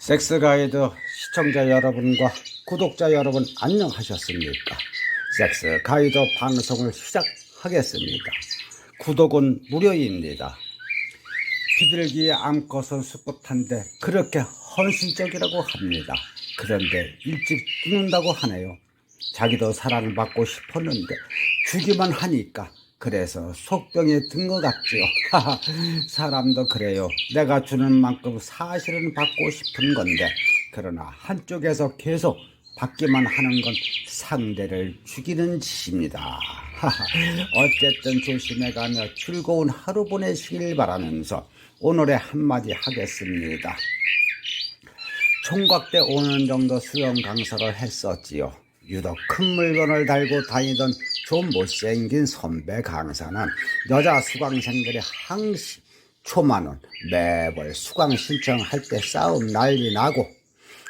섹스 가이드 시청자 여러분과 구독자 여러분 안녕하셨습니까? 섹스 가이드 방송을 시작하겠습니다. 구독은 무료입니다. 비둘기의 암컷은 수컷한데 그렇게 헌신적이라고 합니다. 그런데 일찍 죽는다고 하네요. 자기도 사랑받고 싶었는데 주기만 하니까 그래서 속병에 든 것 같지요. 사람도 그래요. 내가 주는 만큼 사실은 받고 싶은 건데 그러나 한쪽에서 계속 받기만 하는 건 상대를 죽이는 짓입니다. 어쨌든 조심해가며 즐거운 하루 보내시길 바라면서 오늘의 한마디 하겠습니다. 총각대 5년 정도 수영 강사를 했었지요. 유독 큰 물건을 달고 다니던 좀 못생긴 선배 강사는 여자 수강생들이 항시 초만원 매월 수강 신청할 때 싸움 난리 나고,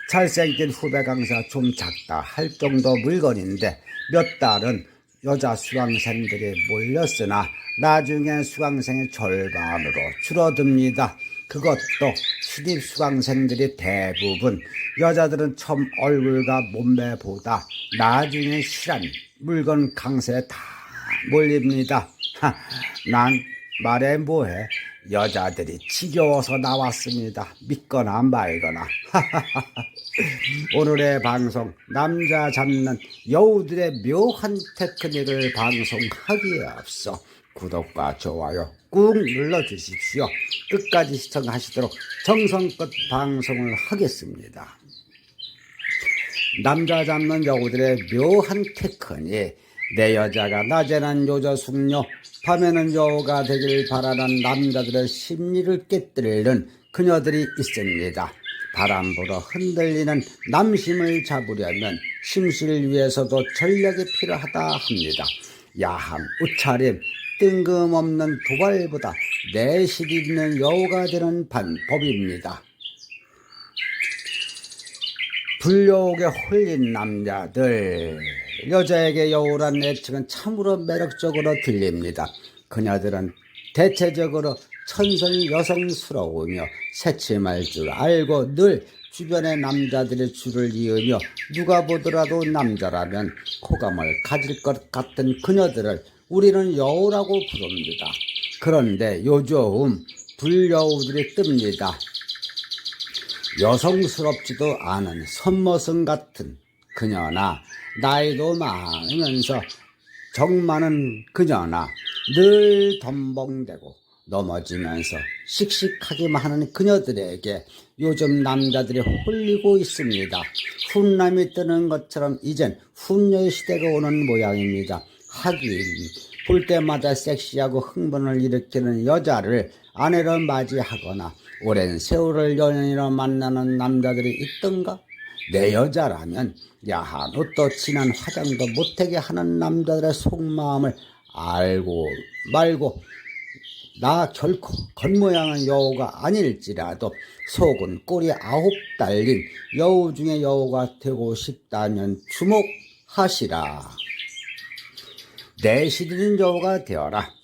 잘생긴 후배 강사 좀 작다 할 정도 물건인데 몇 달은 여자 수강생들이 몰렸으나 나중에 수강생의 절반으로 줄어듭니다. 그것도 신입 수강생들이 대부분 여자들은 처음 얼굴과 몸매보다 나중에 실한 물건 강세에 다 몰립니다. 난 말해 뭐해. 여자들이 지겨워서 나왔습니다. 믿거나 말거나. 오늘의 방송, 남자 잡는 여우들의 묘한 테크닉을 방송하기에 앞서 구독과 좋아요 꾹 눌러주십시오. 끝까지 시청하시도록 정성껏 방송을 하겠습니다. 남자 잡는 여우들의 묘한 테크닉. 내 여자가 낮에는 요저숙녀, 밤에는 여우가 되길 바라는 남자들의 심리를 깨뜨리는 그녀들이 있습니다. 바람 불어 흔들리는 남심을 잡으려면 심시를 위해서도 전략이 필요하다 합니다. 야한 옷차림, 뜬금없는 도발보다 내실 있는 여우가 되는 방법입니다. 불려옥에 홀린 남자들, 여자에게 여우란 애칭은 참으로 매력적으로 들립니다. 그녀들은 대체적으로 천성이 여성스러우며 새침할 줄 알고 늘 주변의 남자들의 줄을 이으며 누가 보더라도 남자라면 호감을 가질 것 같은 그녀들을 우리는 여우라고 부릅니다. 그런데 요즘 불여우들이 뜹니다. 여성스럽지도 않은 선머슴 같은 그녀나 나이도 많으면서 정 많은 그녀나 늘 덤벙대고 넘어지면서 씩씩하기만 하는 그녀들에게 요즘 남자들이 홀리고 있습니다. 훈남이 뜨는 것처럼 이젠 훈녀의 시대가 오는 모양입니다. 하긴 볼 때마다 섹시하고 흥분을 일으키는 여자를 아내로 맞이하거나 오랜 세월을 연인으로 만나는 남자들이 있던가? 내 여자라면 야한 옷도 진한 화장도 못하게 하는 남자들의 속마음을 알고 말고, 나 결코 겉모양은 여우가 아닐지라도 속은 꼬리 9 달린 여우 중에 여우가 되고 싶다면 주목하시라. 내실 있는 여우가 되어라.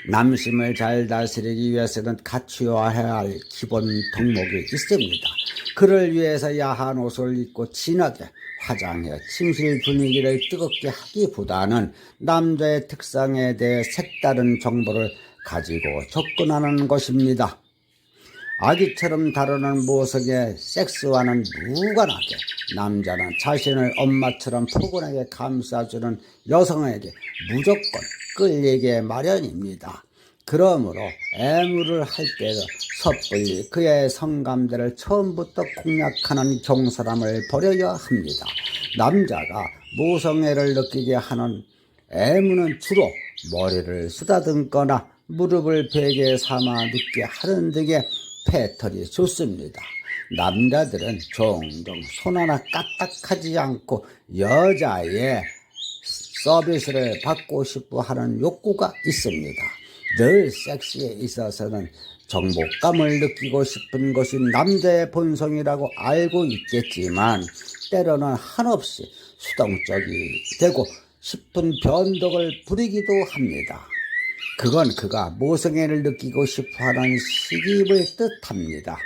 남심을 잘 다스리기 위해서는 갖추어야 할 기본 덕목이 있습니다. 그를 위해서 야한 옷을 입고 진하게 화장해 침실 분위기를 뜨겁게 하기보다는 남자의 특성에 대해 색다른 정보를 가지고 접근하는 것입니다. 아기처럼 다루는 모성의 섹스와는 무관하게 남자는 자신을 엄마처럼 포근하게 감싸주는 여성에게 무조건 끌리게 마련입니다. 그러므로 애무를 할 때도 섣불리 그의 성감대를 처음부터 공략하는 경사람을 버려야 합니다. 남자가 모성애를 느끼게 하는 애무는 주로 머리를 쓰다듬거나 무릎을 베개 삼아 눕게 하는 등의 패턴이 좋습니다. 남자들은 종종 손 하나 까딱하지 않고 여자의 서비스를 받고 싶어 하는 욕구가 있습니다. 늘 섹스에 있어서는 정복감을 느끼고 싶은 것이 남자의 본성이라고 알고 있겠지만 때로는 한없이 수동적이 되고 싶은 변덕을 부리기도 합니다. 그건 그가 모성애를 느끼고 싶어하는 시기를 뜻합니다.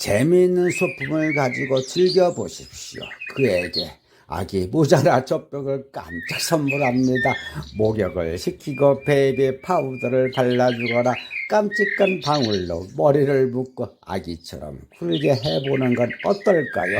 재미있는 소품을 가지고 즐겨보십시오. 그에게 아기 모자라 젖병을 깜짝 선물합니다. 목욕을 시키고 베이비 파우더를 발라주거나 깜찍한 방울로 머리를 묶고 아기처럼 굴게 해보는 건 어떨까요?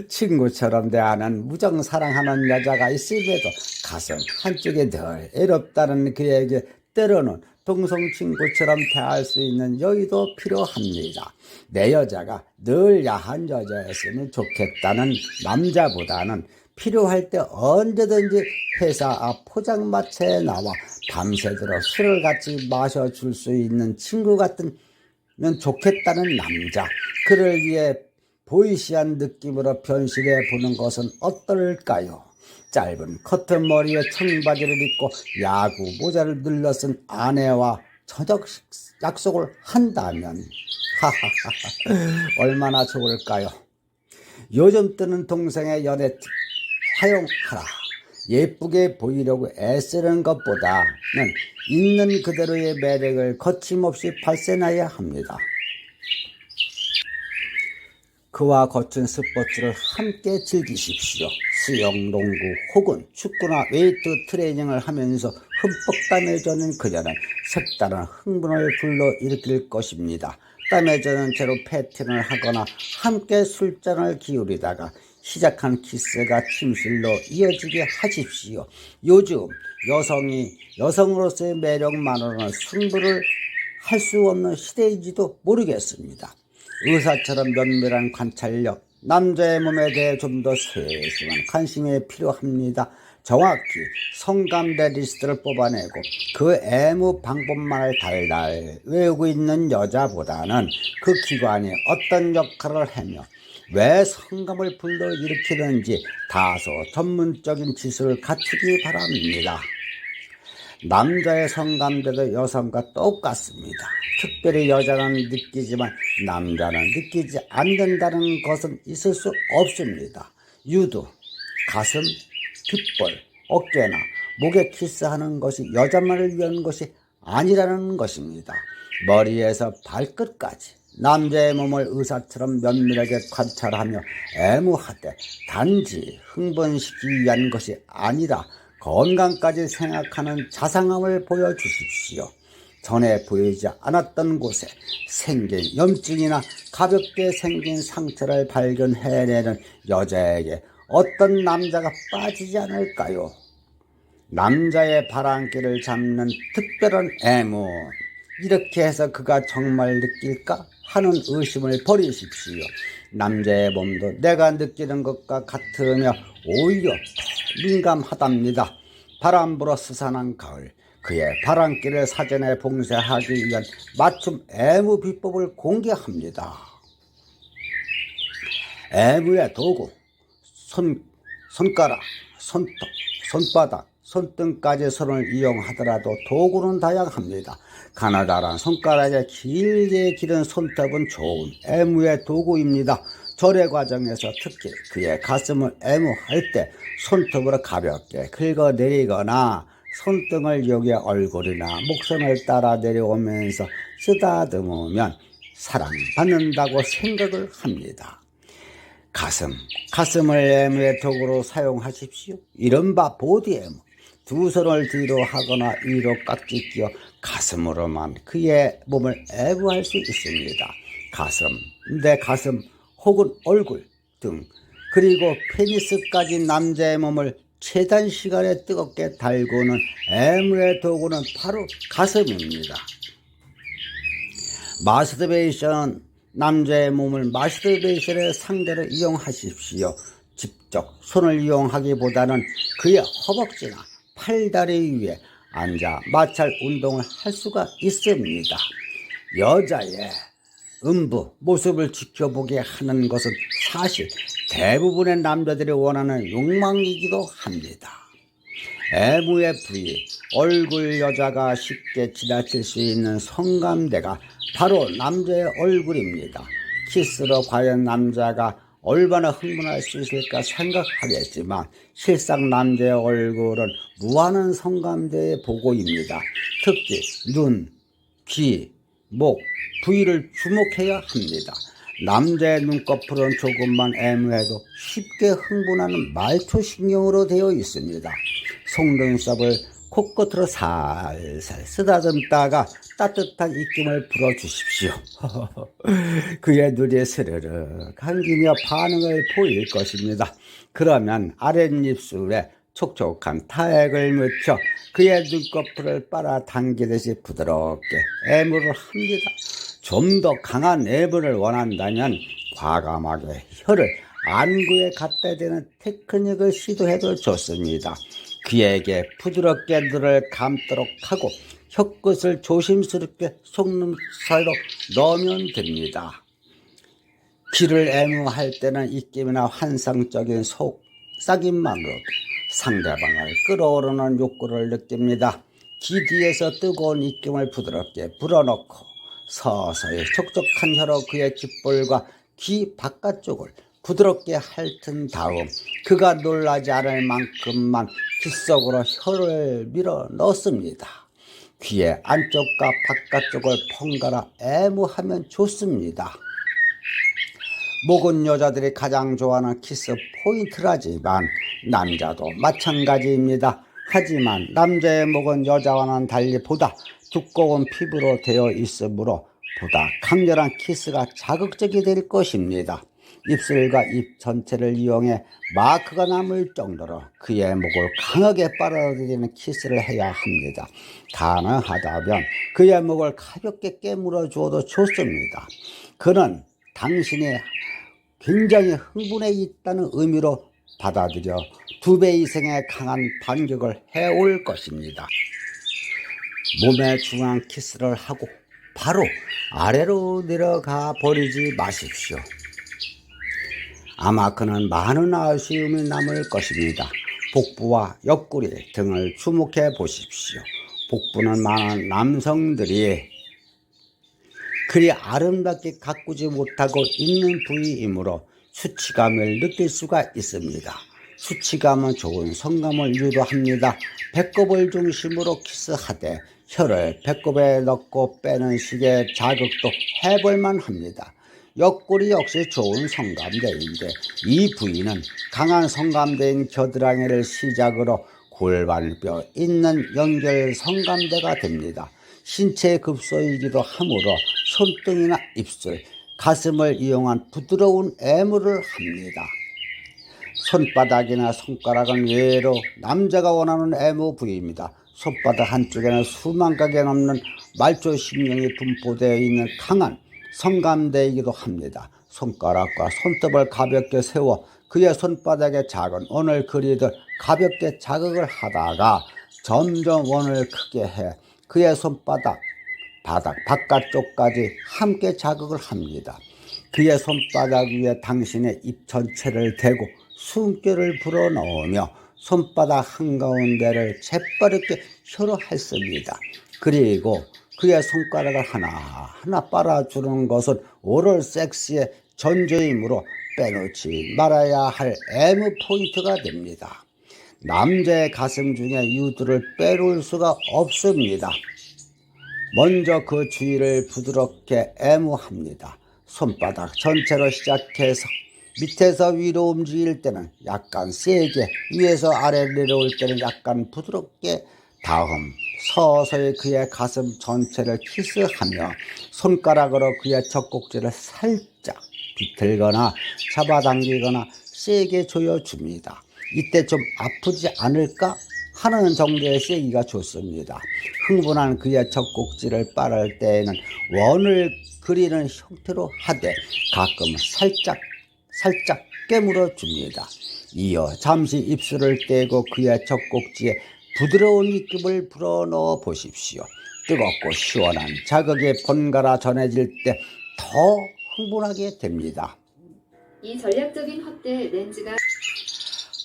친구처럼 대하는 무정 사랑하는 여자가 있음에도 가슴 한쪽에 늘 애롭다는 그에게 때로는 동성 친구처럼 대할 수 있는 여유도 필요합니다. 내 여자가 늘 야한 여자였으면 좋겠다는 남자보다는 필요할 때 언제든지 회사 앞 포장마차에 나와 밤새도록 술을 같이 마셔줄 수 있는 친구 같으면 좋겠다는 남자. 그를 위해 보이시한 느낌으로 변신해 보는 것은 어떨까요? 짧은 커튼 머리에 청바지를 입고 야구 모자를 눌러쓴 아내와 저녁 약속을 한다면 얼마나 좋을까요? 요즘 뜨는 동생의 연애 팁 활용하라. 예쁘게 보이려고 애쓰는 것보다는 있는 그대로의 매력을 거침없이 발산해야 합니다. 그와 거친 스포츠를 함께 즐기십시오. 수영, 농구 혹은 축구나 웨이트 트레이닝을 하면서 흠뻑 땀에 젖는 그녀는 색다른 흥분을 불러일으킬 것입니다. 땀에 젖은 채로 패팅을 하거나 함께 술잔을 기울이다가 시작한 키스가 침실로 이어지게 하십시오. 요즘 여성으로서의 매력만으로는 승부를 할 수 없는 시대인지도 모르겠습니다. 의사처럼 면밀한 관찰력, 남자의 몸에 대해 좀 더 세심한 관심이 필요합니다. 정확히 성감대 리스트를 뽑아내고 그 애무 방법만을 달달 외우고 있는 여자보다는 그 기관이 어떤 역할을 하며 왜 성감을 불러일으키는지 다소 전문적인 지식을 갖추기 바랍니다. 남자의 성감대도 여성과 똑같습니다. 특별히 여자는 느끼지만 남자는 느끼지 않는다는 것은 있을 수 없습니다. 유두, 가슴, 귓볼, 어깨나 목에 키스하는 것이 여자만을 위한 것이 아니라는 것입니다. 머리에서 발끝까지 남자의 몸을 의사처럼 면밀하게 관찰하며 애무하되 단지 흥분시키기 위한 것이 아니라 건강까지 생각하는 자상함을 보여주십시오. 전에 보이지 않았던 곳에 생긴 염증이나 가볍게 생긴 상처를 발견해내는 여자에게 어떤 남자가 빠지지 않을까요? 남자의 바람길을 잡는 특별한 애무. 이렇게 해서 그가 정말 느낄까 하는 의심을 버리십시오. 남자의 몸도 내가 느끼는 것과 같으며 오히려 더 민감하답니다. 바람 불어 스산한 가을, 그의 바람길을 사전에 봉쇄하기 위한 맞춤 애무 비법을 공개합니다. 애무의 도구, 손가락, 손톱, 손바닥, 손등까지 손을 이용하더라도 도구는 다양합니다. 가느다란 손가락에 길게 기른 손톱은 좋은 애무의 도구입니다. 절의 과정에서 특히 그의 가슴을 애무할 때 손톱으로 가볍게 긁어내리거나 손등을 이용해 얼굴이나 목선을 따라 내려오면서 쓰다듬으면 사랑받는다고 생각을 합니다. 가슴을 애무의 도구로 사용하십시오. 이른바 보디 애무. 두 손을 뒤로 하거나 위로 깍지 끼어 가슴으로만 그의 몸을 애무할 수 있습니다. 내 가슴 혹은 얼굴 등 그리고 페니스까지 남자의 몸을 최단 시간에 뜨겁게 달구는 애무의 도구는 바로 가슴입니다. 마스터베이션, 남자의 몸을 마스터베이션의 상대로 이용하십시오. 직접 손을 이용하기보다는 그의 허벅지나 팔다리 위에 앉아 마찰 운동을 할 수가 있습니다. 여자의 음부 모습을 지켜보게 하는 것은 사실 대부분의 남자들이 원하는 욕망이기도 합니다. 애무의 부위, 얼굴. 여자가 쉽게 지나칠 수 있는 성감대가 바로 남자의 얼굴입니다. 키스로 과연 남자가 얼마나 흥분할 수 있을까 생각하겠지만 실상 남자의 얼굴은 무한한 성감대의 보고입니다. 특히 눈, 귀, 목, 부위를 주목해야 합니다. 남자의 눈꺼풀은 조금만 애무해도 쉽게 흥분하는 말초신경으로 되어 있습니다. 속눈썹을 코끝으로 살살 쓰다듬다가 따뜻한 입김을 불어주십시오. 그의 눈이 스르르 감기며 반응을 보일 것입니다. 그러면 아랫입술에 촉촉한 타액을 묻혀 그의 눈꺼풀을 빨아당기듯이 부드럽게 애무를 합니다. 좀 더 강한 애무를 원한다면 과감하게 혀를 안구에 갖다 대는 테크닉을 시도해도 좋습니다. 그에게 부드럽게 눈을 감도록 하고 혀끝을 조심스럽게 속눈 사이로 넣으면 됩니다. 귀를 애무할 때는 입김이나 환상적인 속삭임만으로도 상대방을 끌어오르는 욕구를 느낍니다. 귀 뒤에서 뜨거운 입김을 부드럽게 불어넣고 서서히 촉촉한 혀로 그의 귓볼과 귀 바깥쪽을 부드럽게 핥은 다음 그가 놀라지 않을 만큼만 귓속으로 혀를 밀어 넣습니다. 귀의 안쪽과 바깥쪽을 번갈아 애무하면 좋습니다. 목은 여자들이 가장 좋아하는 키스 포인트라지만 남자도 마찬가지입니다. 하지만 남자의 목은 여자와는 달리 보다 두꺼운 피부로 되어 있으므로 보다 강렬한 키스가 자극적이 될 것입니다. 입술과 입 전체를 이용해 마크가 남을 정도로 그의 목을 강하게 빨아들이는 키스를 해야 합니다. 가능하다면 그의 목을 가볍게 깨물어 주어도 좋습니다. 그는 당신이 굉장히 흥분해 있다는 의미로 받아들여 2배 이상의 강한 반격을 해올 것입니다. 몸에 중앙 키스를 하고 바로 아래로 내려가 버리지 마십시오. 아마 그는 많은 아쉬움이 남을 것입니다. 복부와 옆구리 등을 주목해 보십시오. 복부는 많은 남성들이 그리 아름답게 가꾸지 못하고 있는 부위이므로 수치감을 느낄 수가 있습니다. 수치감은 좋은 성감을 유도합니다. 배꼽을 중심으로 키스하되 혀를 배꼽에 넣고 빼는 식의 자극도 해볼만 합니다. 옆구리 역시 좋은 성감대인데 이 부위는 강한 성감대인 겨드랑이를 시작으로 골반뼈 있는 연결 성감대가 됩니다. 신체 급소이기도 하므로 손등이나 입술, 가슴을 이용한 부드러운 애무를 합니다. 손바닥이나 손가락은 예로 남자가 원하는 애무 부위입니다. 손바닥 한쪽에는 수만 가게 넘는 말초신경이 분포되어 있는 강한 성감대이기도 합니다. 손가락과 손톱을 가볍게 세워 그의 손바닥의 작은 원을 그리듯 가볍게 자극을 하다가 점점 원을 크게 해 그의 손바닥, 바닥 바깥쪽까지 함께 자극을 합니다. 그의 손바닥 위에 당신의 입 전체를 대고 숨결을 불어넣으며 손바닥 한가운데를 재빠르게 혀로 핥습니다. 그리고 그의 손가락을 하나하나 빨아주는 것은 오럴 섹스의 전조이므로 빼놓지 말아야 할 애무 포인트가 됩니다. 남자의 가슴 중에 유두를 빼놓을 수가 없습니다. 먼저 그 주위를 부드럽게 애무합니다. 손바닥 전체로 시작해서 밑에서 위로 움직일 때는 약간 세게, 위에서 아래로 내려올 때는 약간 부드럽게, 다음 서서히 그의 가슴 전체를 키스하며 손가락으로 그의 젖꼭지를 살짝 비틀거나 잡아당기거나 세게 조여줍니다. 이때 좀 아프지 않을까 하는 정도의 세기가 좋습니다. 흥분한 그의 젖꼭지를 빨을 때에는 원을 그리는 형태로 하되 가끔 살짝 깨물어 줍니다. 이어 잠시 입술을 떼고 그의 젖꼭지에 부드러운 입김을 불어넣어 보십시오. 뜨겁고 시원한 자극이 번갈아 전해질 때 더 흥분하게 됩니다. 이 전략적인 확대 렌즈가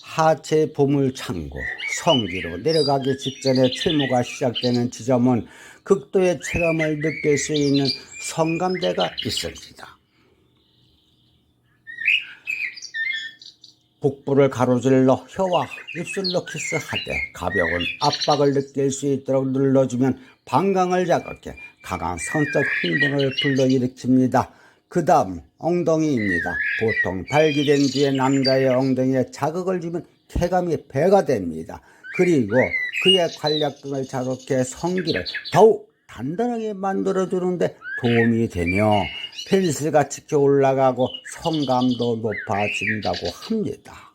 하체 보물창고, 성기로 내려가기 직전에 채모가 시작되는 지점은 극도의 체감을 느낄 수 있는 성감대가 있습니다. 복부를 가로질러 혀와 입술로 키스하되 가벼운 압박을 느낄 수 있도록 눌러주면 방광을 자극해 강한 성적 흥분을 불러일으킵니다. 그 다음 엉덩이입니다. 보통 발기된 뒤에 남자의 엉덩이에 자극을 주면 쾌감이 배가 됩니다. 그리고 그의 관략근을 자극해 성기를 더욱 단단하게 만들어주는데 도움이 되며 페니스가 치켜 올라가고 성감도 높아진다고 합니다.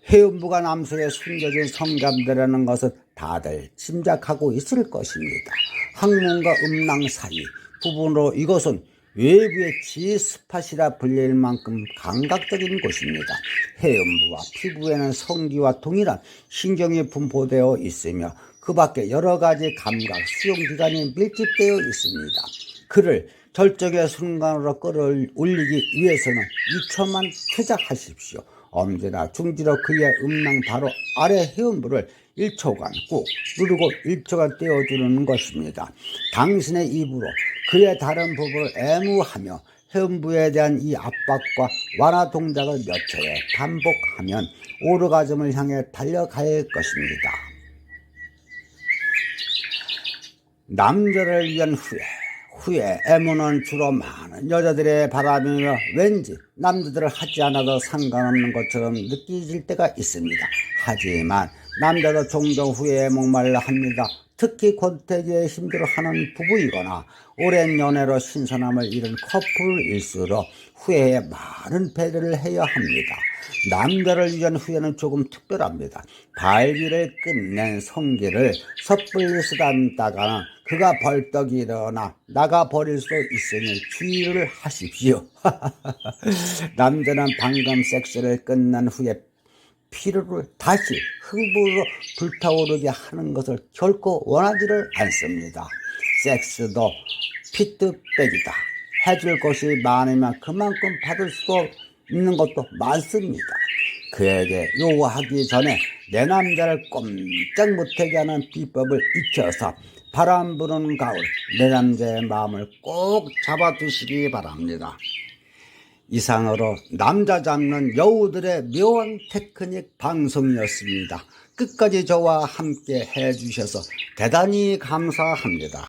회음부가 남성의 숨겨진 성감대라는 것은 다들 짐작하고 있을 것입니다. 항문과 음낭 사이 부분으로 이것은 외부의 G스팟이라 불릴 만큼 감각적인 곳입니다. 회음부와 피부에는 성기와 동일한 신경이 분포되어 있으며 그 밖에 여러 가지 감각, 수용기관이 밀집되어 있습니다. 그를 절정의 순간으로 끌어올리기 위해서는 2초만 투자하십시오. 엄지나 중지로 그의 음낭 바로 아래 회음부를 1초간 꾹 누르고 1초간 떼어주는 것입니다. 당신의 입으로 그의 다른 부분을 애무하며 회음부에 대한 이 압박과 완화 동작을 몇 초에 반복하면 오르가즘을 향해 달려갈 것입니다. 남자를 위한 후회 애무는 주로 많은 여자들의 바람이며 왠지 남자들을 하지 않아도 상관없는 것처럼 느껴질 때가 있습니다. 하지만 남자도 종종 후회에 목말라 합니다. 특히 권태기에 힘들어하는 부부이거나 오랜 연애로 신선함을 잃은 커플일수록 후회에 많은 배려를 해야 합니다. 남자를 위한 후회는 조금 특별합니다. 발기를 끝낸 성기를 섣불리 쓰다듬다가는 그가 벌떡 일어나 나가버릴 수 있으니 주의를 하십시오. 남자는 방금 섹스를 끝난 후에 피로를 다시 흥분으로 불타오르게 하는 것을 결코 원하지를 않습니다. 섹스도 피드백이다. 해줄 것이 많으면 그만큼 받을 수도 있는 것도 많습니다. 그에게 요구하기 전에 내 남자를 꼼짝 못하게 하는 비법을 익혀서 바람 부는 가을 내 남자의 마음을 꼭 잡아두시기 바랍니다. 이상으로 남자 잡는 여우들의 묘한 테크닉 방송이었습니다. 끝까지 저와 함께 해주셔서 대단히 감사합니다.